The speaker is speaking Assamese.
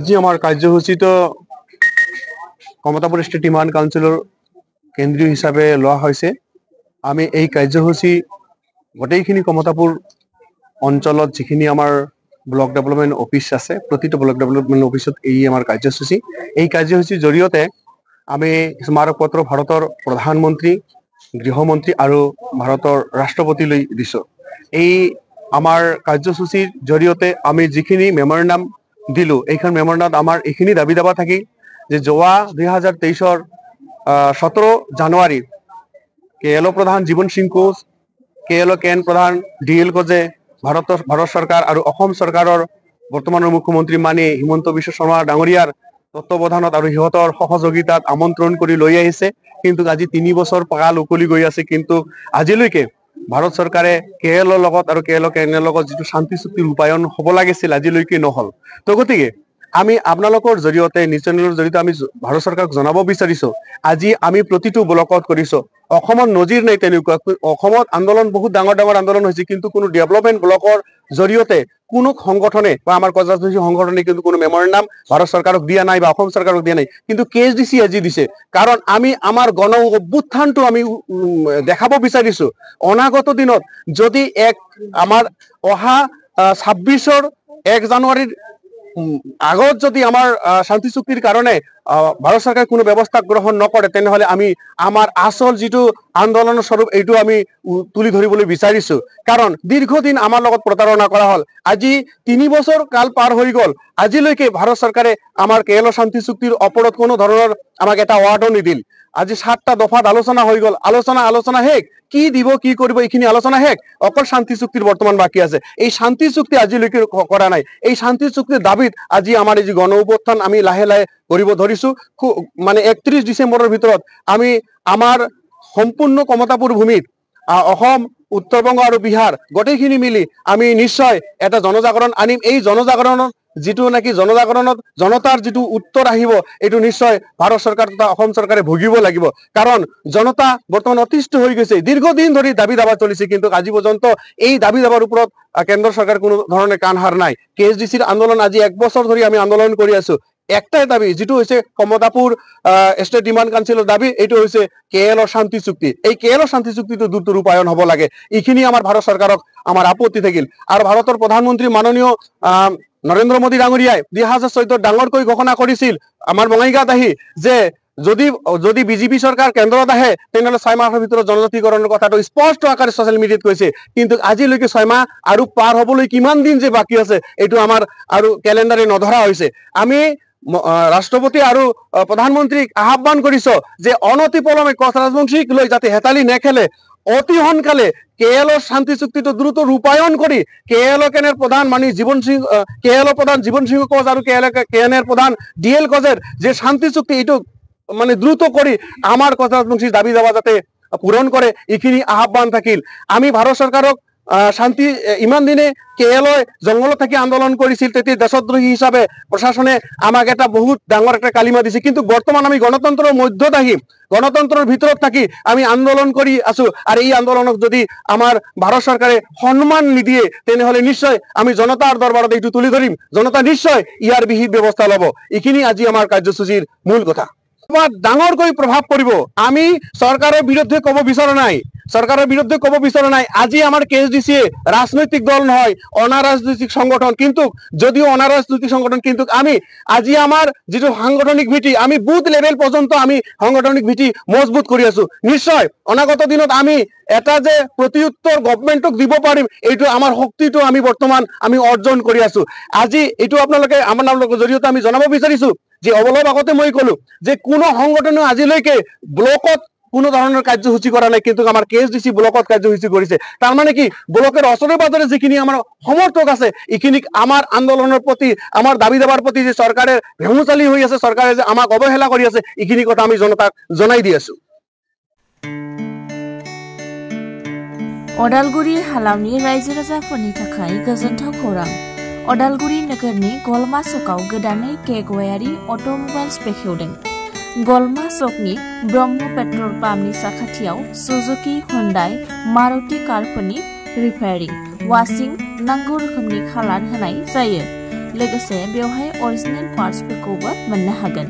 আজি আমাৰ কাৰ্যসূচিত কমতাপুৰ স্টেট ডিমান্ড কাউন্সিলৰ কেন্দ্ৰীয় হিচাপে লোৱা হৈছে। আমি এই কাৰ্যসূচী গোটেইখিনি কমতাপুৰ অঞ্চলত যিখিনি আমাৰ ব্লক ডেভেলপমেণ্ট অফিচ আছে প্ৰতিটো ব্লক ডেভেলপমেণ্ট অফিচত এই আমাৰ কাৰ্যসূচী। এই কাৰ্যসূচীৰ জৰিয়তে আমি স্মাৰক পত্ৰ ভাৰতৰ প্ৰধানমন্ত্ৰী, গৃহমন্ত্ৰী আৰু ভাৰতৰ ৰাষ্ট্ৰপতিলৈ দিছোঁ। এই আমাৰ কাৰ্যসূচীৰ জৰিয়তে আমি যিখিনি মেমৰেণ্ডাম দিলোঁ, এইখন মেমৰেণ্ডামত আমাৰ এইখিনি দাবী দাবা থাকি যে যোৱা 2023 17 জানুৱাৰী KLO প্ৰধান জীৱন সিং কোচ, KLO কেন প্ৰধান DL কোচে ভাৰত চৰকাৰ আৰু অসম চৰকাৰৰ বৰ্তমানৰ মুখ্যমন্ত্ৰী মাননীয় হিমন্ত বিশ্ব শৰ্মা ডাঙৰীয়াৰ তত্ত্বাৱধানত আৰু সিহঁতৰ সহযোগিতাত আমন্ত্ৰণ কৰি লৈ আহিছে। কিন্তু আজি 3 বছৰ পাল উকলি গৈ আছে, কিন্তু আজিলৈকে ভাৰত চৰকাৰে KLO লগত আৰু KLO কেনৰ লগত যিটো শান্তি চুক্তি ৰূপায়ণ হ'ব লাগিছিল আজিলৈকে নহল। তো গতিকে আমি আপোনালোকৰ জৰিয়তে নিশ্চয়ৰ জৰিয়তে আমি ভাৰত চৰকাৰক জনাব বিচাৰিছো, আজি আমি প্ৰতিটো ব্লকত কৰিছো। অসমত নজিৰ নাই তেনেকুৱা। অসমত আন্দোলন বহুত ডাঙৰ ডাঙৰ আন্দোলন হৈছে, কিন্তু কোনো ডেভেলপমেণ্ট ব্লকৰ জৰিয়তে কোনো সংগঠনে বা আমাৰ কাৰ্যসূচী সংগঠনে কিন্তু কোনো মেমৰেণ্ডাম ভাৰত চৰকাৰক দিয়া নাই বা অসম চৰকাৰক দিয়া নাই, কিন্তু KSDC আজি দিছে। কাৰণ আমি আমাৰ গণ অভ্যুত্থানটো আমি দেখাব বিচাৰিছো। অনাগত দিনত যদি আমাৰ অহা 26 1 জানুৱাৰীৰ আগত যদি আমাৰ শান্তি চুক্তিৰ কাৰণে ভাৰত চৰকাৰে কোনো ব্যৱস্থা গ্ৰহণ নকৰে, তেনেহলে আমি আমাৰ আচল যিটো আন্দোলনৰ স্বৰূপ এইটো আমি তুলি ধৰিবলৈ বিচাৰিছো। কাৰণ দীৰ্ঘদিন আমাৰ লগত প্ৰতাৰণা কৰা হ'ল। আজি 3 বছৰ কাল পাৰ হৈ গ'ল, আজিলৈকে ভাৰত চৰকাৰে আমাৰ KLO শান্তি চুক্তিৰ ওপৰত কোনো ধৰণৰ আমাক এটা ৱাৰ্ডো নিদিল। আজি 7টা দফাত আলোচনা হৈ গ'ল, আলোচনা শেষ। কি দিব কি কৰিব এইখিনি আলোচনা শেষ, অকল শান্তি চুক্তিৰ বৰ্তমান বাকী আছে। এই শান্তি চুক্তি আজিলৈকে কৰা নাই। এই শান্তি চুক্তিৰ দাবীত আজি আমাৰ এই যে গণ অভ্যুত্থান আমি লাহে লাহে কৰিব ধৰিছো। মানে 31 ডিচেম্বৰৰ ভিতৰত আমি আমাৰ সম্পূৰ্ণ কমতাপুৰ ভূমিত অসম, উত্তৰ বংগ আৰু বিহাৰ গোটেইখিনি মিলি আমি নিশ্চয় এটা জনজাগৰণ আনিম। এই জনজাগৰণত যিটো নাকি জনতাৰ যিটো উত্তৰ আহিব, এইটো নিশ্চয় ভাৰত চৰকাৰ তথা অসম চৰকাৰে ভুগিব লাগিব। কাৰণ জনতা বৰ্তমান অতিষ্ঠ হৈ গৈছে, দীৰ্ঘদিন ধৰি দাবী দাবা চলিছে, কিন্তু আজি পৰ্যন্ত এই দাবী দাবাৰ ওপৰত কেন্দ্ৰ চৰকাৰ কোনো ধৰণে কাণ সাৰ নাই। KSDCৰ আন্দোলন আজি 1 বছৰ ধৰি আমি আন্দোলন কৰি আছো। একটাই দাবী, যিটো হৈছে কমতাপুৰ ষ্টেট ডিমাণ্ড কাউন্সিলৰ দাবী, এইটো হৈছে KLO শান্তি চুক্তি। এই KLO শান্তি চুক্তিটো দ্ৰুত ৰূপায়ণ হ'ব লাগে। এইখিনি আমাৰ ভাৰত চৰকাৰক আমাৰ আপত্তি থাকিল। আৰু ভাৰতৰ প্ৰধানমন্ত্ৰী মাননীয় নৰেন্দ্ৰ মোদী ডাঙৰীয়াই 2014 ডাঙৰকৈ ঘোষণা কৰিছিল আমাৰ বঙাইগাঁৱত আহি, যে যদি বিজেপি চৰকাৰ কেন্দ্ৰত আহে তেনেহ'লে 6 মাহৰ ভিতৰত জনজাতিকৰণৰ কথাটো স্পষ্ট আকাৰে ছ'চিয়েল মিডিয়াত কৈছে। কিন্তু আজিলৈকে 6 মাহ আৰু পাৰ হ'বলৈ কিমান দিন যে বাকী আছে, এইটো আমাৰ আৰু কেলেণ্ডাৰে নধৰা হৈছে। আমি ৰাষ্ট্ৰপতি আৰু প্ৰধানমন্ত্ৰীক আহ্বান কৰিছো যে অনতিপলমে কোচ ৰাজবংশীক লৈ যাতে হেতালি নেখেলে, অতি সোনকালে KLO শান্তি চুক্তিটো দ্ৰুত ৰূপায়ণ কৰি KLO কেনেৰ প্ৰধান মাননীয় KLO প্ৰধান জীৱন সিং কোচ আৰু KLO কেনেৰ প্ৰধান DL কোচেৰ যে শান্তি চুক্তি, এইটো মানে দ্ৰুত কৰি আমাৰ কোচ ৰাজবংশীৰ দাবী দাবা যাতে পূৰণ কৰে, এইখিনি আহ্বান থাকিল। আমি ভাৰত চৰকাৰক শান্তি ইমান দিনে KLO জংঘলত থাকি আন্দোলন কৰিছিল, তেতিয়া দেশদ্ৰোহী হিচাপে প্ৰশাসনে আমাক এটা বহুত ডাঙৰ একটা কালিমা দিছে। কিন্তু বৰ্তমান আমি গণতন্ত্ৰৰ মধ্যত আহি, গণতন্ত্ৰৰ ভিতৰত থাকি আমি আন্দোলন কৰি আছো। আৰু এই আন্দোলনক যদি আমাৰ ভাৰত চৰকাৰে সন্মান নিদিয়ে, তেনেহলে নিশ্চয় আমি জনতাৰ দৰবাৰত এইটো তুলি ধৰিম। জনতা নিশ্চয় ইয়াৰ বিহিত ব্যৱস্থা ল'ব। এইখিনি আজি আমাৰ কাৰ্যসূচীৰ মূল কথা। ডাঙৰকৈ প্ৰভাৱ পৰিব। আমি চৰকাৰৰ বিৰুদ্ধে ক'ব বিচৰা নাই, আজি আমাৰ KSDCয়ে ৰাজনৈতিক দল নহয়, অনাৰাজনৈতিক সংগঠন। কিন্তু যদিও অনাৰাজনৈতিক সংগঠন, কিন্তু আমি আজি আমাৰ যিটো সাংগঠনিক ভিত্তি, আমি বুথ লেভেল পৰ্যন্ত আমি সাংগঠনিক ভিত্তি মজবুত কৰি আছো। নিশ্চয় অনাগত দিনত আমি এটা যে প্ৰত্যুত্তৰ গভৰ্ণমেণ্টক দিব পাৰিম, এইটো আমাৰ শক্তিটো আমি বৰ্তমান আমি অৰ্জন কৰি আছো। আজি এইটো আপোনালোকৰ জৰিয়তে আমি জনাব বিচাৰিছো যে অলপ আগতে মই ক'লো যে কোনো সংগঠনে আজিলৈকে ব্লকত কোনো ধৰণৰ কাৰ্যসূচী কৰা নাই, কিন্তু আমাৰ KSDC ব্লকত কাৰ্যসূচী কৰিছে। তাৰমানে কি, ব্লকেৰ ওচৰে পাজৰে যিখিনি আমাৰ সমৰ্থক আছে, এইখিনিক আমাৰ আন্দোলনৰ প্ৰতি, আমাৰ দাবী দাবাৰ প্ৰতি যে চৰকাৰে ভেমুচালি হৈ আছে, চৰকাৰে যে আমাক অৱহেলা কৰি আছে, এইখিনি কথা আমি জনতাক জনাই দি আছো। अदालगुरि हालामनि रायजो राजाफोरनि थाखाय गोजोनथाव खौरां। अदालगुरि नोगोरनि गलमा सकआव गोदानै केगवायारि अट'मबाइल्स बेखेवदों। गलमा सकनि ब्रह्म पेट्रल पाम्पनि साखाथियाव सुजुकी, हुन्डाई, मारुति कारफोरनि रिपेयारिं, वाशिं, नांगौ रोखोमनि खालार होनाय जायो। लोगोसे बेवहाय अरिजिनेल पार्ट्सफोरखौबो मोननो हागोन।